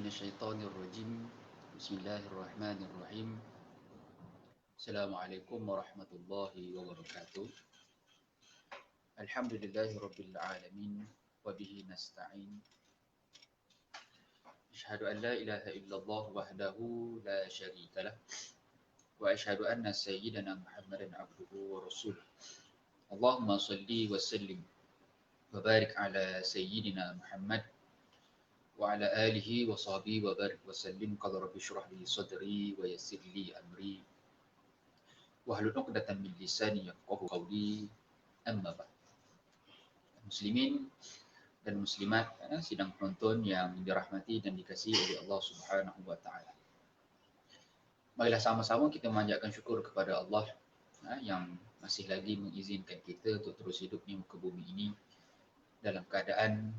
من الشيطان الرجيم بسم الله الرحمن الرحيم السلام عليكم ورحمة الله وبركاته الحمد لله رب العالمين وبه نستعين أشهد أن لا إله إلا الله وحده لا شريك له وأشهد أن سيدنا محمدا عبده ورسوله اللهم صل وسلم وبارك على سيدنا محمد وعلى آله وصحبه وبارك وسلم قال رب اشرح لي صدري ويسر لي أمري wahlul 'uqdatam min lisani yafqahu qawli amma ba'd. Muslimin dan muslimat, sidang penonton yang dirahmati dan dikasihi oleh Allah Subhanahu wa taala. Marilah sama-sama kita memanjatkan syukur kepada Allah yang masih lagi mengizinkan kita untuk terus hidup di muka bumi ini dalam keadaan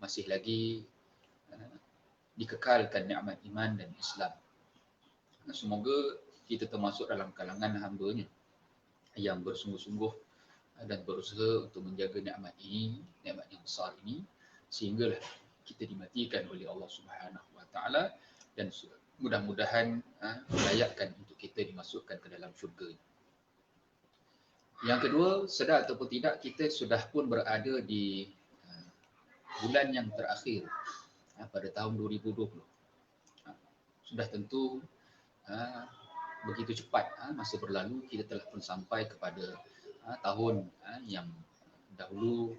masih lagi dikekalkan nikmat iman dan Islam. Semoga kita termasuk dalam kalangan hamba-Nya yang bersungguh-sungguh dan berusaha untuk menjaga nikmat ini, nikmat yang besar ini, sehinggalah kita dimatikan oleh Allah Subhanahu wa taala dan mudah-mudahan melayakkan untuk kita dimasukkan ke dalam syurga. Yang kedua, sedar ataupun tidak, kita sudah pun berada di bulan yang terakhir pada tahun 2020. Sudah tentu begitu cepat masa berlalu, kita telah pun sampai kepada tahun yang dahulu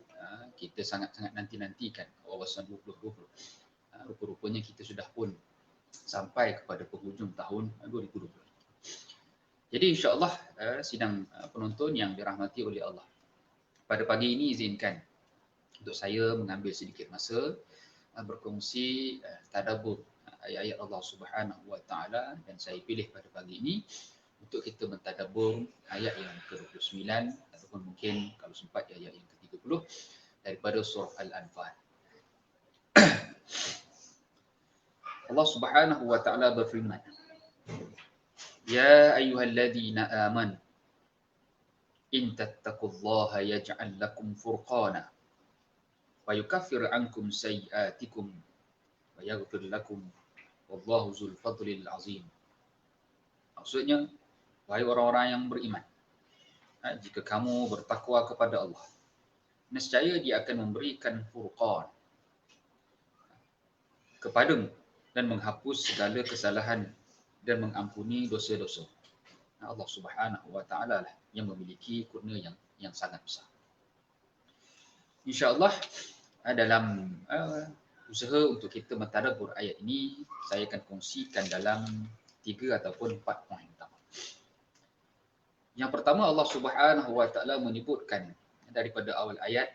kita sangat-sangat nanti-nantikan, kawasan 2020. Rupa-rupanya kita sudah pun sampai kepada penghujung tahun 2020. Jadi insya-Allah sidang penonton yang dirahmati oleh Allah, pada pagi ini izinkan untuk saya mengambil sedikit masa berkongsi tadabbur ayat-ayat Allah Subhanahu wa taala, dan saya pilih pada pagi ini untuk kita mentadabbur ayat yang ke-29 ataupun mungkin kalau sempat ayat yang ke-30 daripada surah Al-Anfal. Allah Subhanahu wa taala berfirman, Ya ayyuhalladzina amanu in tattaqullaha yaj'al lakum furqana wa yukaffir ankum sayyi'atikum wa yaghfir lakum wallahu zul fadlil azim. Maksudnya, wahai orang-orang yang beriman, jika kamu bertakwa kepada Allah, nescaya Dia akan memberikan furqan kepadamu dan menghapus segala kesalahan dan mengampuni dosa-dosa. Allah Subhanahu wa taala lah yang memiliki kurnia yang sangat besar. Insya-Allah dalam usaha untuk kita mentadabbur ayat ini, saya akan kongsikan dalam 3 ataupun 4 poin utama. Yang pertama, Allah Subhanahu wa taala menyebutkan daripada awal ayat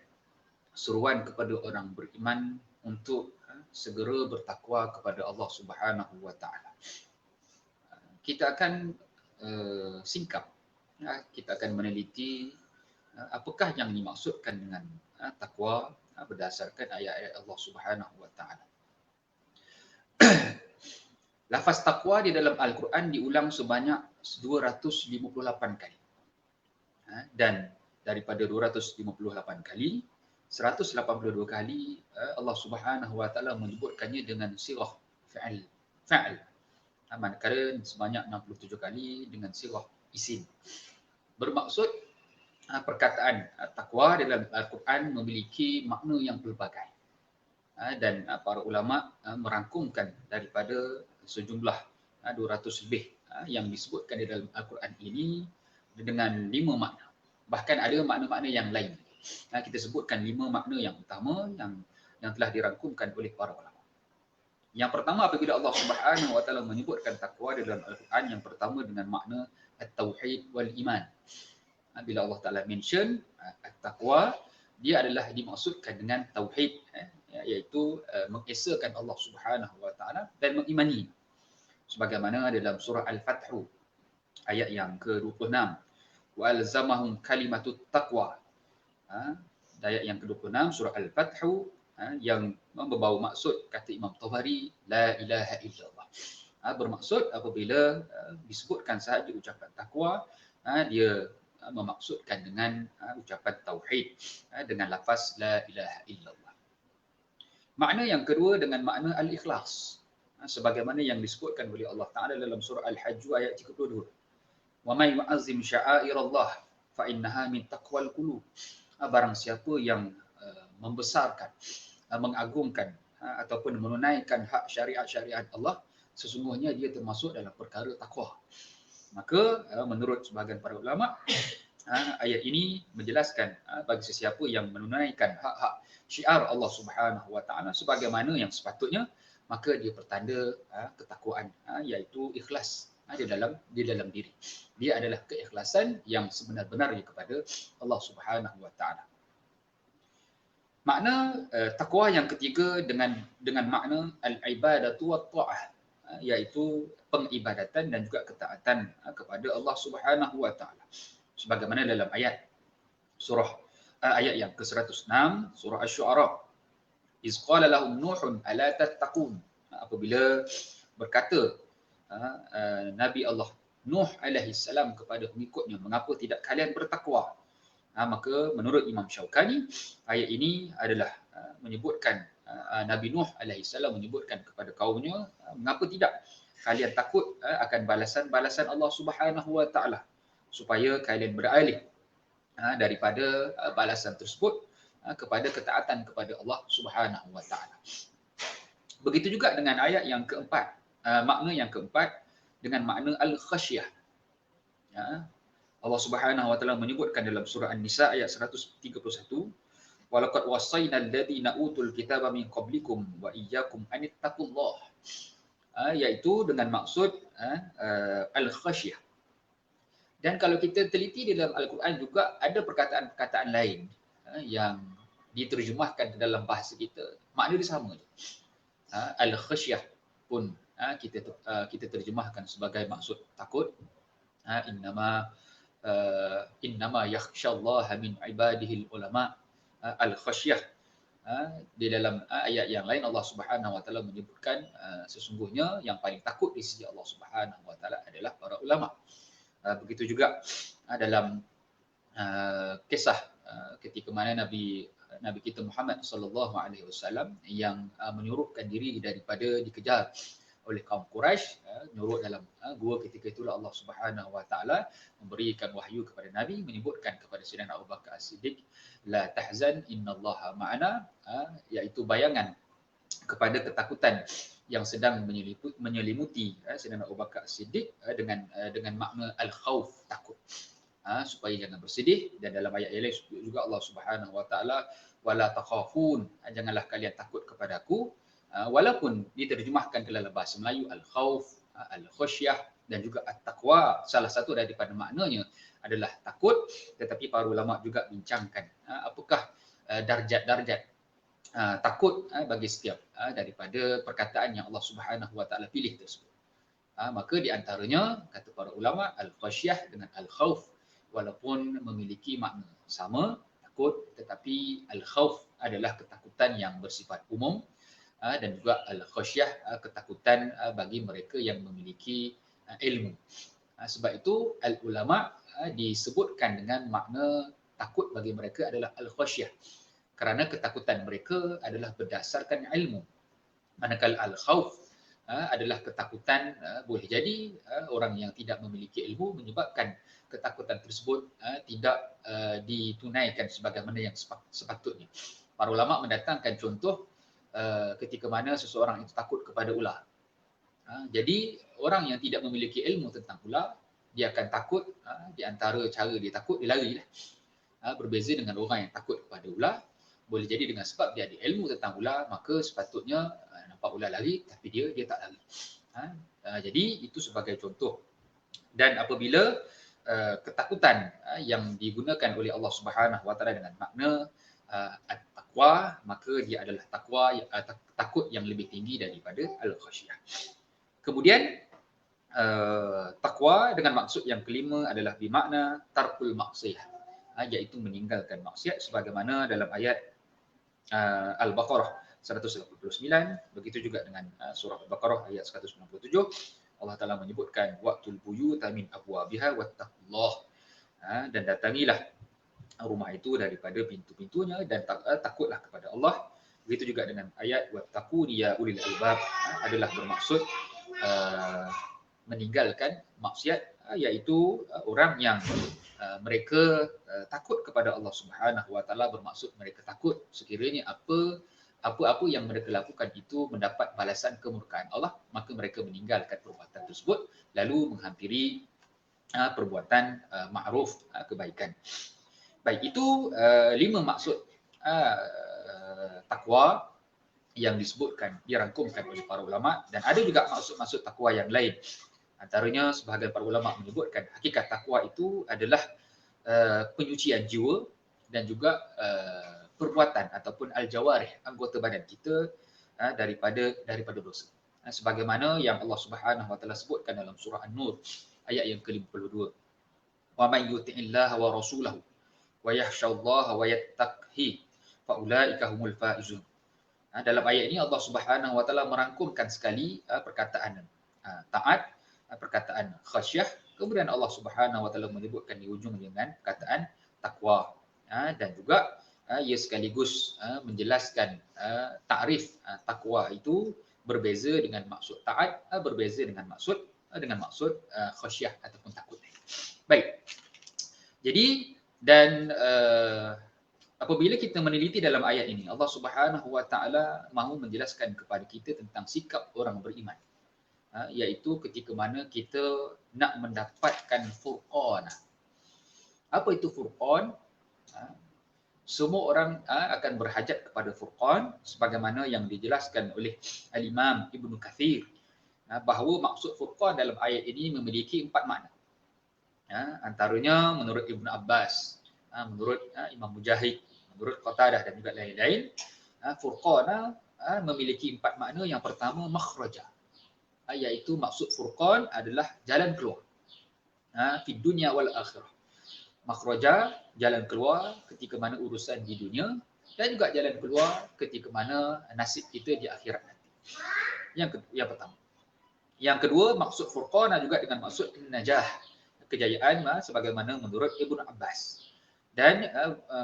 seruan kepada orang beriman untuk segera bertakwa kepada Allah Subhanahu wa taala. Kita akan singkap, kita akan meneliti apakah yang dimaksudkan dengan takwa berdasarkan ayat-ayat Allah Subhanahu wa taala. Lafaz takwa di dalam Al-Quran diulang sebanyak 258 kali. Dan daripada 258 kali, 182 kali Allah Subhanahu wa taala menyebutkannya dengan sirah fa'al. Manakala sebanyak 67 kali dengan sirah isim. Bermaksud perkataan takwa dalam Al-Quran memiliki makna yang pelbagai. Dan para ulama merangkumkan daripada sejumlah 200 lebih yang disebutkan di dalam Al-Quran ini dengan 5 makna. Bahkan ada makna-makna yang lain. Kita sebutkan 5 makna yang utama yang telah dirangkumkan oleh para ulama. Yang pertama, apabila Allah Subhanahu wa taala menyebutkan takwa di dalam Al-Quran, yang pertama dengan makna at-tauhid wal iman. Bila Allah Ta'ala mention at-taqwa, dia adalah dimaksudkan dengan tauhid, iaitu mengesakan Allah Subhanahu wa taala dan mengimani. Sebagaimana dalam surah Al-Fath ayat yang ke-26, wa alzamahum kalimatut taqwa. Ayat yang ke-26 surah Al-Fath yang membawa maksud, kata Imam Tabari, la ilaha illallah. Bermaksud apabila disebutkan sahaja ucapan takwa, dia memaksudkan dengan ucapan tauhid dengan lafaz la ilaha illallah. Makna yang kedua dengan makna al-ikhlas. sebagaimana yang disebutkan oleh Allah Taala dalam surah Al-Hajj ayat 32. Wa may yu'azzim sya'airallah fa innaha min taqwal qulub. Barang siapa yang membesarkan, mengagungkan ataupun menunaikan hak syariat-syariat Allah, sesungguhnya dia termasuk dalam perkara takwa. Maka menurut sebahagian para ulama, ayat ini menjelaskan bagi sesiapa yang menunaikan hak-hak syiar Allah Subhanahu Wa Taala sebagaimana yang sepatutnya, maka dia pertanda ketakwaan, iaitu ikhlas di dalam diri. Dia adalah keikhlasan yang sebenar-benarnya kepada Allah Subhanahu Wa Taala. Makna takwa yang ketiga dengan makna al-ibadatu wat ta'ah, iaitu pengibadatan dan juga ketaatan kepada Allah Subhanahu Wa Taala. Sebagaimana dalam ayat yang ke-106 surah Asy-Syu'ara, iz qala lahum nuhun ala tattaqun, apabila berkata Nabi Allah Nuh alaihi salam kepada pengikutnya, mengapa tidak kalian bertakwa? Maka menurut Imam Syaukani, ayat ini adalah menyebutkan Nabi Nuh alaihi salam menyebutkan kepada kaumnya, mengapa tidak kalian takut akan balasan-balasan Allah Subhanahu Wa Taala, supaya kalian beralih daripada balasan tersebut kepada ketaatan kepada Allah Subhanahu Wa Taala. Begitu juga dengan ayat yang keempat, makna yang keempat dengan makna al-khasyah. Allah Subhanahu Wa Taala menyebutkan dalam surah An-Nisa ayat 131, walaqad wasaynal ladzina utul kitaba min qablikum wa iyyakum anittaqullah, iaitu dengan maksud al-khasyah. Dan kalau kita teliti di dalam Al-Quran juga ada perkataan-perkataan lain yang diterjemahkan ke dalam bahasa kita, makna dia sama je. Al-khasyah pun kita terjemahkan sebagai maksud takut. Innama yakhsyallaha min ibadihi ulama. Al-khasyah, di dalam ayat yang lain Allah Subhanahu Wa Taala menyebutkan sesungguhnya yang paling takut di sisi Allah Subhanahu Wa Taala adalah para ulama. Begitu juga dalam kisah ketika mana Nabi kita Muhammad sallallahu alaihi wasallam yang menyuruhkan diri daripada dikejar oleh kaum Quraisy, nyuruh dalam gua, ketika itulah Allah Subhanahu Wa Taala memberikan wahyu kepada Nabi, menyebutkan kepada Sayyidina Abu Bakar As-Siddiq, la tahzan innallaha ma'ana, iaitu bayangan kepada ketakutan yang sedang menyelimuti Sayyidina Abu Bakar As-Siddiq dengan makna al-khauf, takut, supaya jangan bersedih. Dan dalam ayat yang lain juga Allah Subhanahu Wa Taala, wala takhafun, janganlah kalian takut kepadaku, walaupun diterjemahkan ke dalam bahasa Melayu al-khauf, al-khasyah dan juga at-taqwa, salah satu daripada maknanya adalah takut, tetapi para ulama juga bincangkan apakah darjat-darjat takut bagi setiap daripada perkataan yang Allah Subhanahu Wa Taala pilih tersebut. Maka di antaranya kata para ulama, al-khasyah dengan al-khauf walaupun memiliki makna sama, takut, tetapi al-khauf adalah ketakutan yang bersifat umum, dan juga al-khasyah ketakutan bagi mereka yang memiliki ilmu. Sebab itu al-ulama disebutkan dengan makna takut bagi mereka adalah al-khasyah, kerana ketakutan mereka adalah berdasarkan ilmu. Manakala al-khauf adalah ketakutan, boleh jadi orang yang tidak memiliki ilmu menyebabkan ketakutan tersebut tidak ditunaikan sebagaimana yang sepatutnya. Para ulama mendatangkan contoh ketika mana seseorang itu takut kepada ular. Jadi orang yang tidak memiliki ilmu tentang ular, dia akan takut, di antara cara dia takut, dia lari lah. Berbeza dengan orang yang takut kepada ular, boleh jadi dengan sebab dia ada ilmu tentang ular, maka sepatutnya nampak ular lari tapi dia tak lari. Jadi itu sebagai contoh. Dan apabila ketakutan yang digunakan oleh Allah Subhanahu Wa Taala dengan makna at-taqwa, maka dia adalah takut yang lebih tinggi daripada al-khasyah. Kemudian takwa dengan maksud yang kelima adalah bermakna tarkul maksiyah, iaitu meninggalkan maksiat, sebagaimana dalam ayat Al-Baqarah 189, begitu juga dengan surah Al-Baqarah ayat 197, Allah Taala menyebutkan waqtul buyuta min abwabiha wattaqullah, dan datangilah rumah itu daripada pintu-pintunya dan takutlah kepada Allah. Begitu juga dengan ayat wattaquni ya ulil albab, adalah bermaksud meninggalkan maksiat, iaitu orang yang mereka takut kepada Allah Subhanahu Wa Taala, bermaksud mereka takut sekiranya apa-apa yang mereka lakukan itu mendapat balasan kemurkaan Allah, maka mereka meninggalkan perbuatan tersebut lalu menghampiri perbuatan ma'ruf, kebaikan. Baik, itu 5 maksud takwa yang disebutkan, dirangkumkan oleh para ulama, dan ada juga maksud-maksud takwa yang lain. Antaranya sebahagian para ulama menyebutkan hakikat takwa itu adalah penyucian jiwa dan juga perbuatan ataupun al-jawarih, anggota badan kita daripada dosa. Sebagaimana yang Allah Subhanahu Wa Taala sebutkan dalam surah An-Nur ayat yang ke-52. Wa may yuti'illaha wa rasulahu wa yakhshallaha wa yattaqhi fa ulaika humul faizun. Dalam ayat ini Allah Subhanahu Wa Taala merangkumkan sekali perkataan taat, perkataan khasyah, kemudian Allah Subhanahu Wa Taala menyebutkan di ujung dengan perkataan takwa, dan juga ia sekaligus menjelaskan takrif takwa itu berbeza dengan maksud taat, berbeza dengan maksud khasyah ataupun takut. Baik. Jadi dan apabila kita meneliti dalam ayat ini, Allah Subhanahu Wa Taala mahu menjelaskan kepada kita tentang sikap orang beriman, iaitu ketika mana kita nak mendapatkan Furqan. Apa itu Furqan? Semua orang akan berhajat kepada Furqan, sebagaimana yang dijelaskan oleh Al-Imam Ibnu Kathir, bahawa maksud Furqan dalam ayat ini memiliki 4 makna. Antaranya menurut Ibnu Abbas, menurut Imam Mujahid, menurut Qatadah dan juga lain-lain, Furqan memiliki 4 makna. Yang pertama, makhraja, iaitu maksud Furqan adalah jalan keluar fi dunia wal akhirah. Makhraja, jalan keluar ketika mana urusan di dunia, dan juga jalan keluar ketika mana nasib kita di akhirat nanti. Yang pertama. Yang kedua, maksud Furqan juga dengan maksud najah, kejayaan, sebagaimana menurut Ibnu Abbas. Dan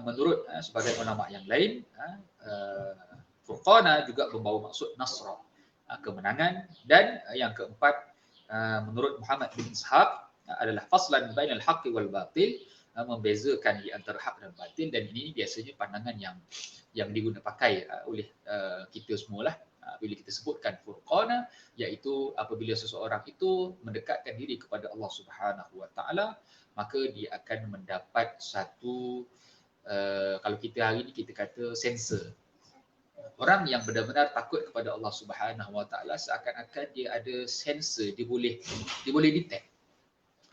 menurut sebagian ulama yang lain, Furqan juga membawa maksud nasra, kemenangan. Dan yang keempat, menurut Muhammad bin Ishaq, adalah faslan bainal haqqi wal batil, membezakan di antara hak dan batil. Dan ini biasanya pandangan yang diguna pakai oleh kita semualah bila kita sebutkan Furqan, iaitu apabila seseorang itu mendekatkan diri kepada Allah Subhanahu Wa Taala, maka dia akan mendapat satu kalau kita hari ini kita kata sensor. Orang yang benar-benar takut kepada Allah Subhanahu Wa Taala, seakan-akan dia ada sensor, dia boleh detect.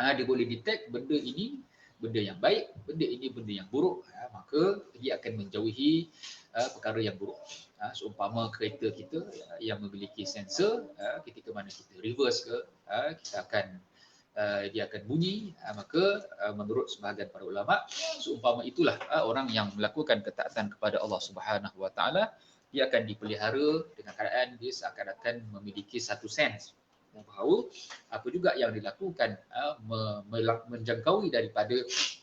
Dia boleh detect benda ini benda yang baik, benda ini benda yang buruk, maka dia akan menjauhi perkara yang buruk. Seumpama kereta kita yang memiliki sensor, ketika mana kita reverse ke, kita akan dia akan bunyi, maka menurut sebahagian para ulama, seumpama itulah orang yang melakukan ketaatan kepada Allah Subhanahu Wa Taala, dia akan dipelihara dengan keadaan dia seakan-akan memiliki satu sense bahawa apa juga yang dilakukan menjangkaui daripada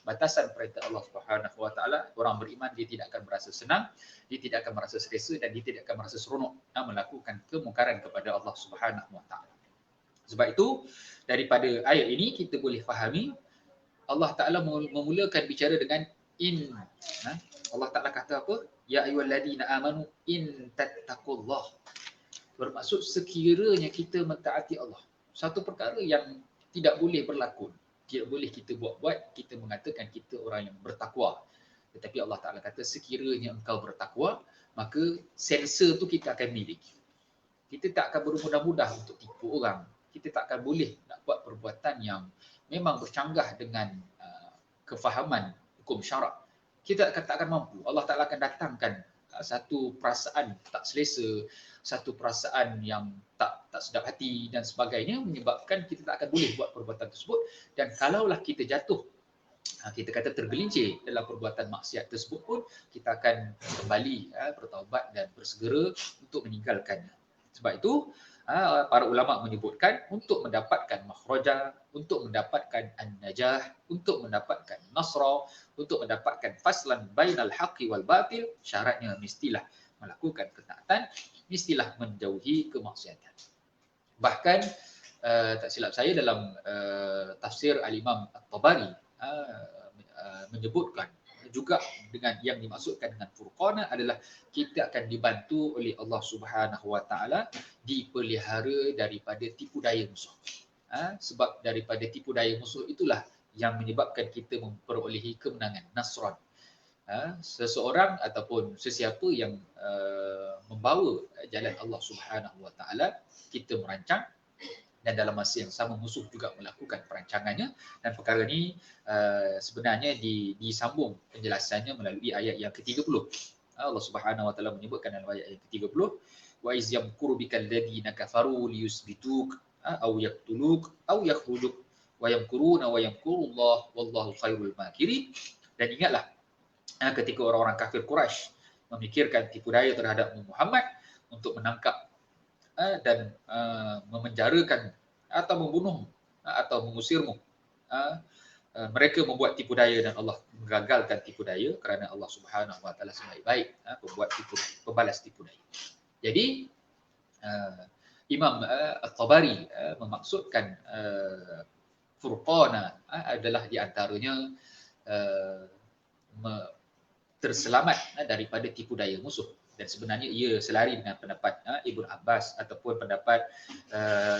batasan perintah Allah Subhanahu Wa Taala, orang beriman dia tidak akan merasa senang, dia tidak akan merasa selesa, dan dia tidak akan merasa seronok melakukan kemungkaran kepada Allah Subhanahu Wa Taala. Sebab itu daripada ayat ini kita boleh fahami Allah Taala memulakan bicara dengan in. Allah Taala kata apa? Ya ayyuhallazina amanu in tattaqullah. Bermaksud sekiranya kita mentaati Allah. Satu perkara yang tidak boleh berlaku, tidak boleh kita buat-buat, kita mengatakan kita orang yang bertakwa. Tetapi Allah Ta'ala kata sekiranya engkau bertakwa, maka sensor tu kita akan miliki. Kita tak akan bermudah-mudah untuk tipu orang. Kita tak akan boleh nak buat perbuatan yang memang bercanggah dengan kefahaman hukum syarak. Kita tak akan mampu. Allah Ta'ala akan datangkan satu perasaan tak selesa, satu perasaan yang tak sedap hati dan sebagainya, menyebabkan kita tak akan boleh buat perbuatan tersebut. Dan kalaulah kita jatuh, kita kata tergelincir dalam perbuatan maksiat tersebut pun, kita akan kembali bertaubat dan bersegera untuk meninggalkannya. Sebab itu para ulama menyebutkan untuk mendapatkan makhraja, untuk mendapatkan an-najah, untuk mendapatkan nasra, untuk mendapatkan faslan bainal haqqi wal batil, syaratnya mestilah melakukan ketaatan, mestilah menjauhi kemaksiatan. Bahkan tak silap saya dalam tafsir Al-Imam At-Tabari menyebutkan juga dengan yang dimaksudkan dengan furqana adalah kita akan dibantu oleh Allah Subhanahu Wa Taala, dipelihara daripada tipu daya musuh. Sebab daripada tipu daya musuh itulah yang menyebabkan kita memperolehi kemenangan, nasran. Seseorang ataupun sesiapa yang membawa jalan Allah Subhanahu Wa Taala, kita merancang, dan dalam masa yang sama musuh juga melakukan perancangannya, dan perkara ini sebenarnya disambung penjelasannya melalui ayat yang ke-30. Allah Subhanahu Wa Taala menyebutkan dalam ayat yang ke-30, wa iz yamkuru bikal ladina kafaru liyusbituk aw yaqtuluk aw yakhrujuk wa yamkuruna wa yamkurullah wallahu khairul makirin. Dan ingatlah ketika orang-orang kafir Quraisy memikirkan tipu daya terhadap Muhammad untuk menangkap dan memenjarakan atau membunuh atau mengusirmu. Mereka membuat tipu daya dan Allah menggagalkan tipu daya kerana Allah Subhanahu Wa Taala sebaik-baik pembalas tipu daya. Jadi Imam At-Tabari memaksudkan furqana adalah di antaranya terselamat daripada tipu daya musuh. Dan sebenarnya ia selari dengan pendapat Ibnu Abbas ataupun pendapat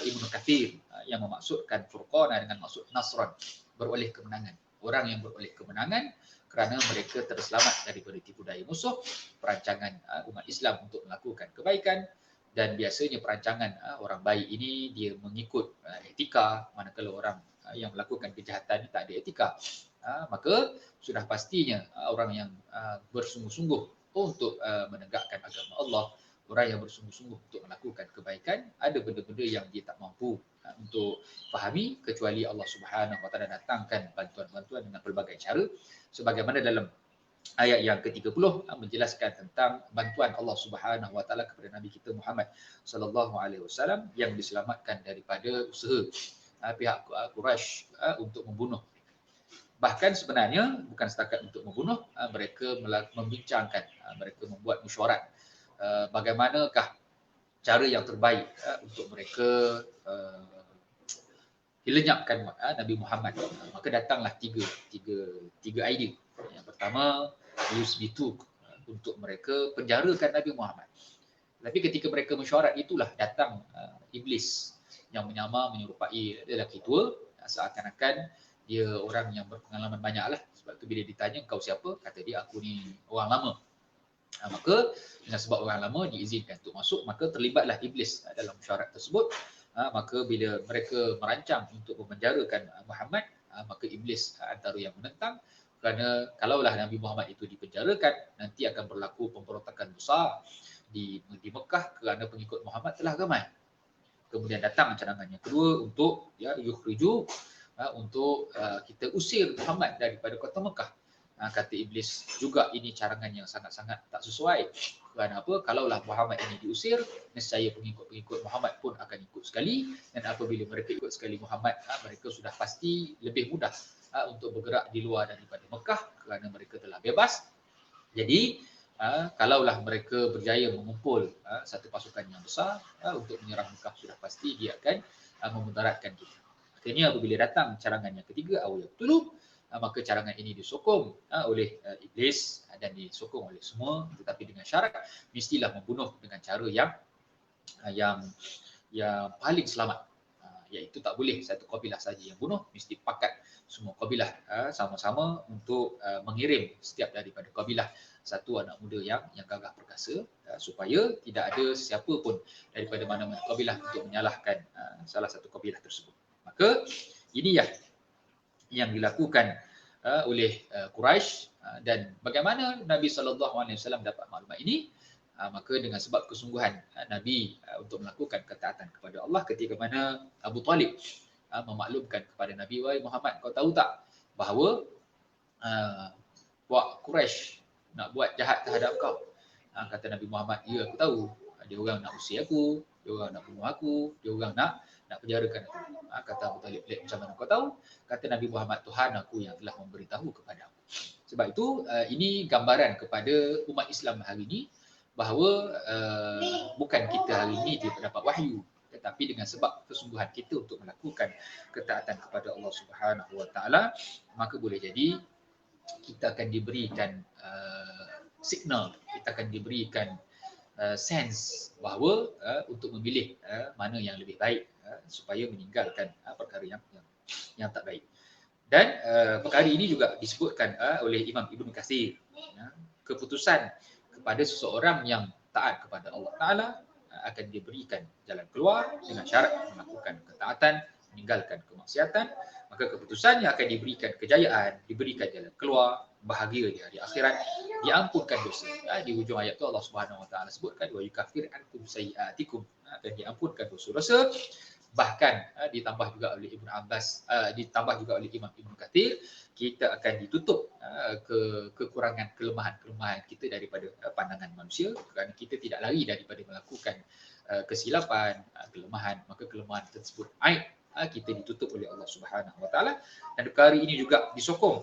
Ibnu Katsir yang memaksudkan furqana dengan maksud nasran, beroleh kemenangan. Orang yang beroleh kemenangan kerana mereka terselamat daripada tipu daya musuh, perancangan umat Islam untuk melakukan kebaikan. Dan biasanya perancangan orang baik ini dia mengikut etika, manakala orang yang melakukan kejahatan tak ada etika. Maka sudah pastinya orang yang bersungguh-sungguh untuk menegakkan agama Allah, orang yang bersungguh-sungguh untuk melakukan kebaikan, ada benda-benda yang dia tak mampu untuk fahami kecuali Allah Subhanahu Wa Taala datangkan bantuan-bantuan dengan pelbagai cara, sebagaimana dalam ayat yang ke-30 menjelaskan tentang bantuan Allah Subhanahu Wa Taala kepada Nabi kita Muhammad sallallahu alaihi wasallam yang diselamatkan daripada usaha pihak Quraisy untuk membunuh. Bahkan sebenarnya bukan setakat untuk membunuh, mereka membincangkan, mereka membuat mesyuarat bagaimanakah cara yang terbaik untuk mereka dilenyapkan Nabi Muhammad. Maka datanglah tiga idea. Yang pertama, yusbituk, untuk mereka penjarakan Nabi Muhammad. Tapi ketika mereka mesyuarat itulah datang iblis yang menyamar menyerupai lelaki tua, seakan-akan dia orang yang berpengalaman banyak lah. Sebab tu bila ditanya, kau siapa? Kata dia, aku ni orang lama. Maka dengan sebab orang lama diizinkan untuk masuk, maka terlibatlah iblis dalam mesyuarat tersebut. Maka bila mereka merancang untuk memenjarakan Muhammad, maka iblis antara yang menentang, kerana kalaulah Nabi Muhammad itu dipenjarakan, nanti akan berlaku pemberontakan besar di Mekah kerana pengikut Muhammad telah ramai. Kemudian datang cadangan yang kedua untuk yukhriju, untuk kita usir Muhammad daripada kota Mekah. Kata iblis juga ini carangan yang sangat-sangat tak sesuai. Kerana apa? Kalaulah Muhammad ini diusir, nescaya pengikut-pengikut Muhammad pun akan ikut sekali, dan apabila mereka ikut sekali Muhammad, mereka sudah pasti lebih mudah untuk bergerak di luar daripada Mekah kerana mereka telah bebas. Jadi kalaulah mereka berjaya mengumpul satu pasukan yang besar untuk menyerang Mekah, sudah pasti dia akan memudaratkan kita. Akhirnya apabila datang carangan yang ketiga, awiyatulu, maka carangan ini disokong oleh iblis dan disokong oleh semua, tetapi dengan syarat mestilah membunuh dengan cara yang paling selamat, iaitu tak boleh satu kabilah saja yang bunuh, mesti pakat semua kabilah sama-sama untuk mengirim setiap daripada kabilah satu anak muda yang gagah perkasa, supaya tidak ada sesiapa pun daripada mana-mana kabilah untuk menyalahkan salah satu kabilah tersebut. Maka ini yang dilakukan oleh Quraisy, dan bagaimana Nabi SAW dapat maklumat ini? Maka dengan sebab kesungguhan Nabi untuk melakukan ketaatan kepada Allah, ketika mana Abu Talib memaklumkan kepada Nabi, wahai Muhammad, kau tahu tak bahawa Quraisy nak buat jahat terhadap kau? Kata Nabi Muhammad, ya aku tahu. Dia orang nak usir aku, dia orang nak bunuh aku, dia orang nak penjarakan aku. Kata Abu Talib, macam mana kau tahu? Kata Nabi Muhammad, Tuhan aku yang telah memberitahu kepada aku. Sebab itu ini gambaran kepada umat Islam hari ini bahawa bukan kita hari ini dia dapat wahyu, tetapi dengan sebab kesungguhan kita untuk melakukan ketaatan kepada Allah Subhanahu Wa Taala, maka boleh jadi kita akan diberikan signal, kita akan diberikan sense bahawa untuk memilih mana yang lebih baik supaya meninggalkan perkara yang tak baik. Dan perkara ini juga disebutkan oleh Imam Ibn Katsir, keputusan kepada seseorang yang taat kepada Allah Ta'ala akan diberikan jalan keluar dengan syarat melakukan ketaatan, meninggalkan kemaksiatan, maka keputusan yang akan diberikan kejayaan, diberikan jalan keluar, bahagia di hari akhirat, diampunkan dosa. Di hujung ayat tu Allah Subhanahu Wa Taala sebutkan wa yukaffir ankum sayiatikum, akan diampunkan dosa-dosa. Bahkan ditambah juga oleh Ibn Abbas, ditambah juga oleh Imam Ibn Katsir, kita akan ditutup kekurangan kelemahan kita daripada pandangan manusia, kerana kita tidak lari daripada melakukan kesilapan, kelemahan, maka kelemahan tersebut aib kita ditutup oleh Allah Subhanahu Wa Taala. Dan perkara ini juga disokong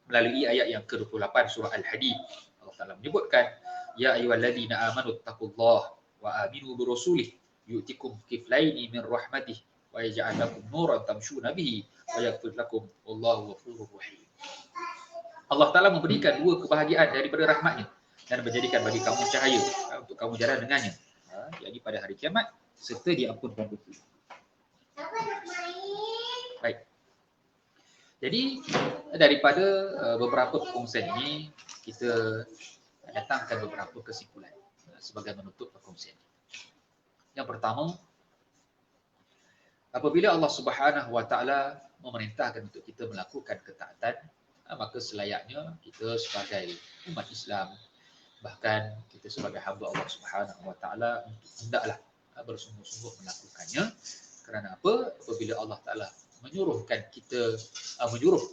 melalui ayat yang ke-28 surah Al-Hadid. Allah Taala menyebutkan ya ayyuhalladzina amanu taqullaha wa aminu birasulih yu'tikum kiflaini min rahmatih wa yaj'al lakum nuran tamshuna bihi wa yaghfir lakum wallahu ghafurur rahim. Allah Taala memberikan dua kebahagiaan daripada rahmatnya dan menjadikan bagi kamu cahaya untuk kamu jalan dengannya, yakni pada hari kiamat, serta diampunkan dosa. Baik. Jadi daripada beberapa perkongsian ini, kita datangkan beberapa kesimpulan sebagai menutup perkongsian. Yang pertama, apabila Allah Subhanahu Wa Taala memerintahkan untuk kita melakukan ketaatan, maka selayaknya kita sebagai umat Islam, bahkan kita sebagai hamba Allah Subhanahu Wa Taala, hendaklah bersungguh-sungguh melakukannya. Kerana apa? Apabila Allah Taala menyuruh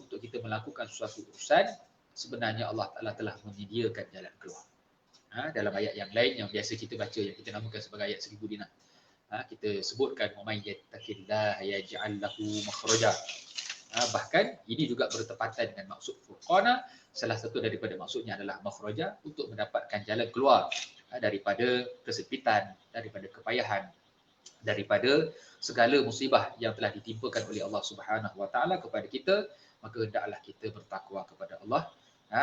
untuk kita melakukan sesuatu urusan, sebenarnya Allah Taala telah menyediakan jalan keluar. Dalam ayat yang lain yang biasa kita baca, yang kita namakan sebagai ayat 1000 dinar, kita sebutkan may yattaqillaha yaj'al lahu makhraja. Bahkan ini juga bertepatan dengan maksud furqana. Salah satu daripada maksudnya adalah makhraja, untuk mendapatkan jalan keluar daripada kesempitan, daripada kepayahan, daripada segala musibah yang telah ditimpakan oleh Allah Subhanahu Wa Taala kepada kita. Maka hendaklah kita bertakwa kepada Allah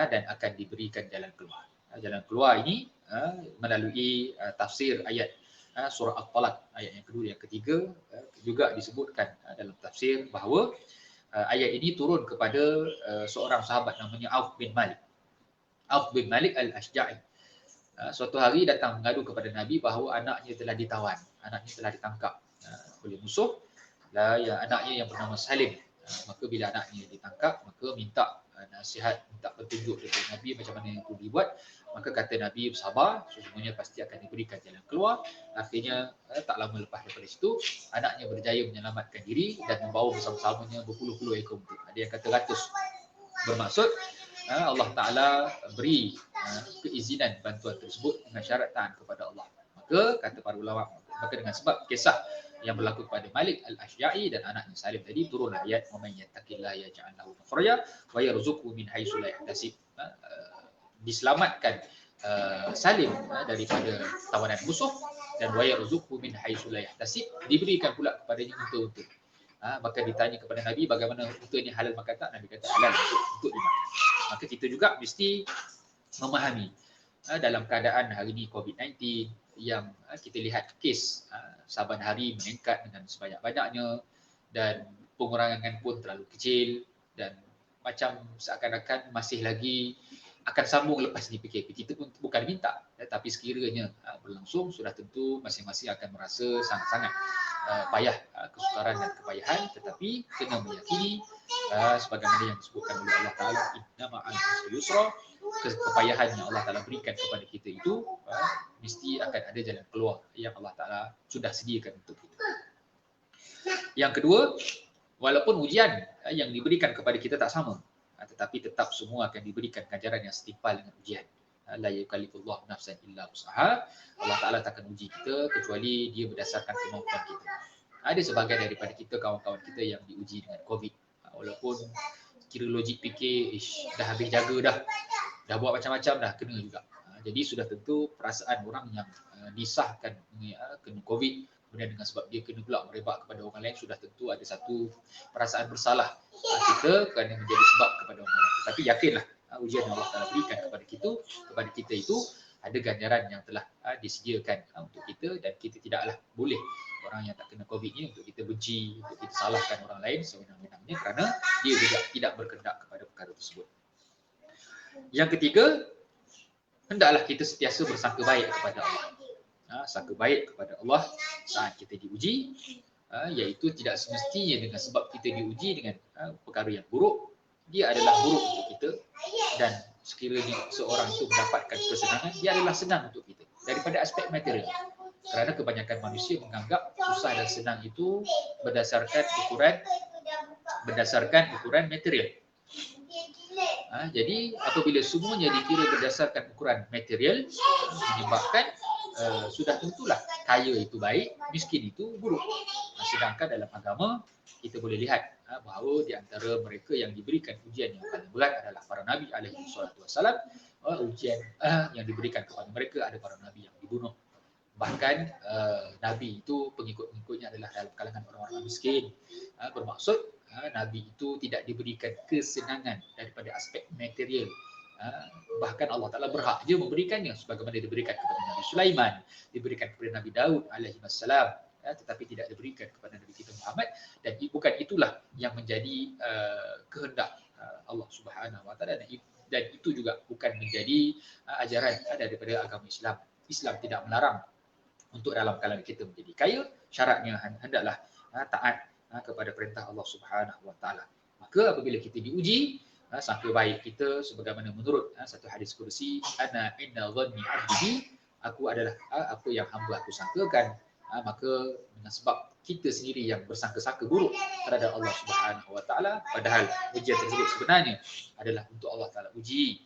dan akan diberikan jalan keluar. Jalan keluar ini melalui tafsir ayat surah At-Talaq, ayat yang kedua, yang ketiga, juga disebutkan dalam tafsir bahawa ayat ini turun kepada seorang sahabat namanya Auf bin Malik. Auf bin Malik Al-Ashja'i. Suatu hari datang mengadu kepada Nabi bahawa anaknya telah ditawan, anaknya telah ditangkap oleh musuh. Anaknya yang bernama Salim. Maka bila anaknya ditangkap, maka minta nasihat, minta petunjuk daripada Nabi macam mana yang perlu dibuat. Maka kata Nabi, bersabar, sesungguhnya pasti akan diberikan jalan keluar. Akhirnya tak lama lepas daripada situ, anaknya berjaya menyelamatkan diri dan membawa bersama-samanya berpuluh-puluh ekor unta. Ada yang kata ratus. Bermaksud Allah Ta'ala beri keizinan bantuan tersebut dengan syarat taat kepada Allah. Maka kata para ulama, maka dengan sebab kisah yang berlaku kepada Malik Al-Ashja'i dan anaknya Salim tadi, turun ayat wa may yattaqillaha yaj'al lahu makhraja wa yarzuqhu min haitsu la yahtasib. Diselamatkan Salim daripada tawanan musuh, dan wa yarzuqhu min haitsu la yahtasib, diberikan pula kepadanya unta-unta. Maka ditanya kepada Nabi, bagaimana unta ini halal makan tak? Nabi kata halal untuk dimakan. Maka kita juga mesti memahami dalam keadaan hari ini COVID-19 yang kita lihat kes saban hari meningkat dengan sebanyak-banyaknya, dan pengurangan pun terlalu kecil, dan macam seakan-akan masih lagi akan sambung lepas ni PKP. Kita pun bukan minta, tapi sekiranya berlangsung, sudah tentu masing-masing akan merasa sangat-sangat payah, kesukaran dan kepayahan. Tetapi kena meyakini sebagaimana yang disebutkan oleh Allah Ta'ala, inna ma'al usri yusra, kepayahan yang Allah Ta'ala berikan kepada kita itu mesti akan ada jalan keluar yang Allah Ta'ala sudah sediakan untuk kita. Yang kedua, walaupun ujian yang diberikan kepada kita tak sama, tetapi tetap semua akan diberikan ganjaran yang setimpal dengan ujian. La yukallifullahu nafsan illa wus'aha. Allah Ta'ala takkan uji kita kecuali dia berdasarkan kemampuan kita. Ada sebahagian daripada kita, kawan-kawan kita yang diuji dengan COVID. Walaupun kira logik fikir, dah habis jaga dah buat macam-macam dah, kena juga. Jadi sudah tentu perasaan orang yang disahkan kena COVID, kemudian dengan sebab dia kena pula merebak kepada orang lain, sudah tentu ada satu perasaan bersalah kita kerana menjadi sebab kepada orang lain. Tetapi yakinlah ujian yang Allah Taala berikan kepada kita itu ada ganjaran yang telah disediakan untuk kita, dan kita tidaklah boleh orang yang tak kena COVID ni untuk kita benci, untuk kita salahkan orang lain sewenang-wenangnya kerana dia juga tidak berkehendak kepada perkara tersebut. Yang ketiga, hendaklah kita sentiasa bersangka baik kepada Allah. Sangka baik kepada Allah saat kita diuji, iaitu tidak semestinya dengan sebab kita diuji dengan perkara yang buruk, dia adalah buruk untuk kita, dan sekiranya seorang itu mendapatkan kesenangan, dia adalah senang untuk kita daripada aspek material. Kerana kebanyakan manusia menganggap susah dan senang itu berdasarkan ukuran material. Jadi apabila semuanya dikira berdasarkan ukuran material, menyebabkan sudah tentulah kaya itu baik, miskin itu buruk. Sedangkan dalam agama kita boleh lihat bahawa di antara mereka yang diberikan ujian yang paling berat adalah para nabi alaihi salatu wasalam. Ujian yang diberikan kepada mereka ada para nabi yang dibunuh. Bahkan nabi itu pengikut-pengikutnya adalah dalam kalangan orang-orang miskin. Bermaksud nabi itu tidak diberikan kesenangan daripada aspek material. Bahkan Allah Ta'ala berhak je memberikannya, sebagaimana diberikan kepada Nabi Sulaiman, diberikan kepada Nabi Daud alaihi wassalam, tetapi tidak diberikan kepada Nabi kita Muhammad, dan bukan itulah yang menjadi kehendak Allah Subhanahu Wa Ta'ala, dan itu juga bukan menjadi ajaran daripada agama Islam. Islam tidak melarang untuk dalam kalangan kita menjadi kaya, syaratnya hendaklah taat kepada perintah Allah Subhanahu Wa Ta'ala. Maka apabila kita diuji, sangka baik kita sebagaimana menurut satu hadis kursi, ana inna dhanni 'abdi, aku adalah apa yang hamba aku sangkakan. Maka dengan sebab kita sendiri yang bersangka-sangka buruk terhadap Allah Subhanahu Wa Ta'ala, padahal ujian tersebut sebenarnya adalah untuk Allah Ta'ala uji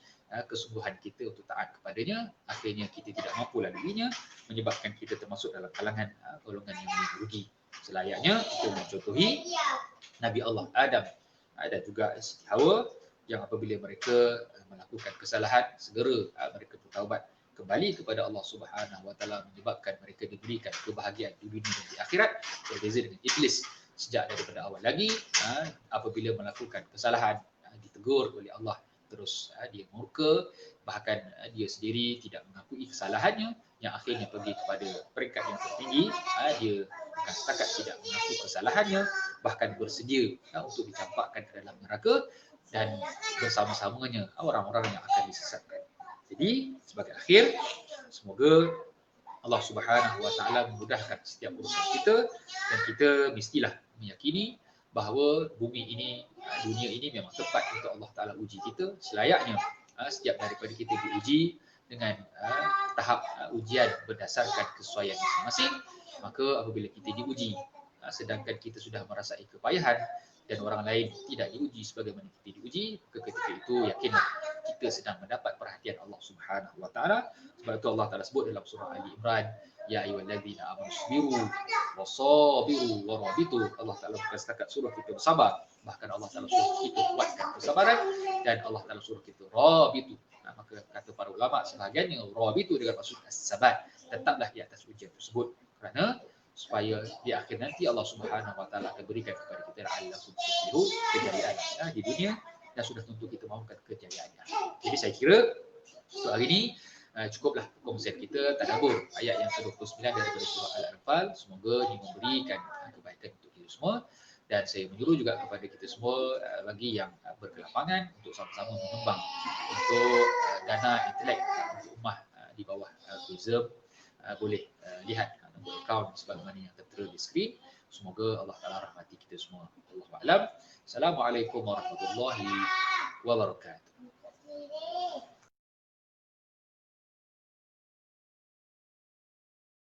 kesungguhan kita untuk taat kepadanya, akhirnya kita tidak mampu laluinya, menyebabkan kita termasuk dalam kalangan golongan yang merugi. Selayaknya kita mencontohi Nabi Allah Adam dan juga Siti Hawa, yang apabila mereka melakukan kesalahan, segera mereka bertaubat kembali kepada Allah Subhanahu Wa Taala, menyebabkan mereka diberikan kebahagiaan di dunia dan di akhirat. Berbeza dengan iblis, sejak daripada awal lagi apabila melakukan kesalahan, ditegur oleh Allah, terus dia murka, bahkan dia sendiri tidak mengakui kesalahannya, yang akhirnya pergi kepada peringkat yang tertinggi. Dia bukan setakat tidak mengakui kesalahannya, bahkan bersedia untuk dicampakkan ke dalam neraka, dan bersama-samanya orang-orang yang akan disesatkan. Jadi sebagai akhir, semoga Allah Subhanahu Wa Ta'ala memudahkan setiap urusan kita, dan kita mestilah meyakini bahawa bumi ini, dunia ini memang tempat untuk Allah Ta'ala uji kita. Selayaknya setiap daripada kita diuji dengan tahap ujian berdasarkan kesesuaian masing-masing. Maka apabila kita diuji sedangkan kita sudah merasai kepayahan, dan orang lain tidak diuji sebagaimana kita diuji, maka ketika itu yakinlah kita sedang mendapat perhatian Allah Subhanahu Wa Ta'ala. Sebab itu Allah Ta'ala sebut dalam surah Ali Imran, ya ayyuhallazina amanu sabiru wasabiru warabitu. Allah Ta'ala bukan setakat suruh kita bersabar, bahkan Allah Ta'ala suruh kita kuatkan kesabaran, dan Allah Ta'ala suruh kita rabitu. Maka kata para ulama sebahagiannya rabitu dengan maksud as-sabat, tetaplah di atas ujian tersebut, kerana supaya di akhir nanti Allah Subhanahu Wa Ta'ala akan berikan kepada kita la'allakum tuflihun, kejayaan di dunia, dan sudah tentu kita mahukan kejayaan. Jadi saya kira untuk hari ini cukuplah perkongsian kita tadabbur ayat yang ke-29 daripada surah Al-Anfal. Semoga ini memberikan kebaikan untuk kita semua, dan saya menyuruh juga kepada kita semua bagi yang berkelapangan untuk sama-sama mengembang untuk dana intelek untuk ummah di bawah Prism. Boleh lihat nombor akaun sebagaimana yang tertera di skrin. Semoga Allah Ta'ala rahmati kita semua. Allahu'alam. Assalamualaikum warahmatullahi wabarakatuh.